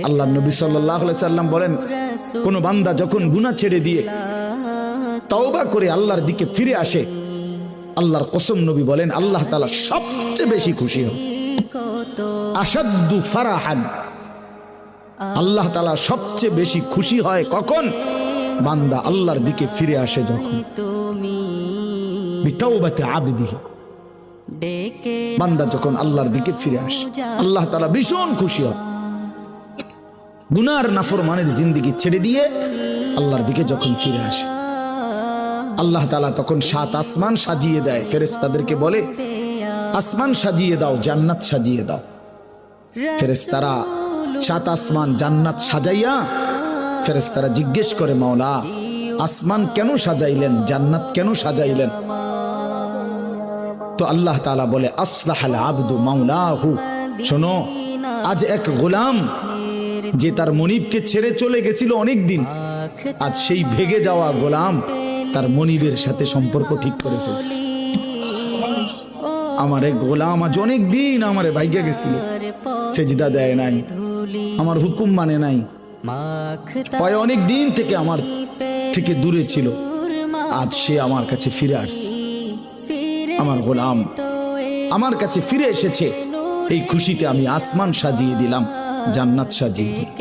আল্লাহ নবী সাল্লাল্লাহু আলাইহি সাল্লাম বলেন, কোন বান্দা যখন গুনাহ ছেড়ে দিয়ে তওবা করে আল্লাহর দিকে ফিরে আসে, আল্লাহর কসম নবী বলেন আল্লাহ তাআলা সবচেয়ে বেশি খুশি হন। আশাদ্দু ফারাহান, আল্লাহ তাআলা সবচেয়ে বেশি খুশি হয় কখন? বান্দা আল্লাহর দিকে ফিরে আসে যখন। বিতাওবাতি আবদিহি, বান্দা যখন আল্লাহর দিকে ফিরে আসে আল্লাহ তাআলা ভীষণ খুশি হয়। গুনার নাফরমানের জিন্দেগি ছেড়ে দিয়ে আল্লাহর দিকে যখন ফিরে আসে, আল্লাহ তাআলা তখন 7 আসমান সাজিয়ে দেয়। ফেরেশতাদেরকে বলে, আসমান সাজিয়ে দাও, জান্নাত সাজিয়ে দাও। ফেরেশতারা 7 আসমান জান্নাত সাজাইয়া ফেরেশতারা জিজ্ঞেস করে, মাওলা আসমান কেন সাজাইলেন, জান্নাত কেন সাজাইলেন? তো আল্লাহ তাআলা বলে, আসলাহাল আবদু মাওলাহু, শোনো, আজ এক গোলাম যে তার মনিবকে ছেড়ে চলে গেছিল অনেক দিন, আজ সেই ভেগে যাওয়া গোলাম তার মনিবের সাথে সম্পর্ক ঠিক করে ফেলছে। আমার এক গোলাম আজ অনেক দিন আমারে ভাইগা গেছিল, সেজদা দেয় নাই, আমার হুকুম মানে নাই, অনেক দিন থেকে আমার থেকে দূরে ছিল, আজ সে আমার কাছে ফিরে আসছে। আমার গোলাম আমার কাছে ফিরে এসেছে, এই খুশিতে আমি আসমান সাজিয়ে দিলাম, জান্নাত সাজিয়ে দিলাম।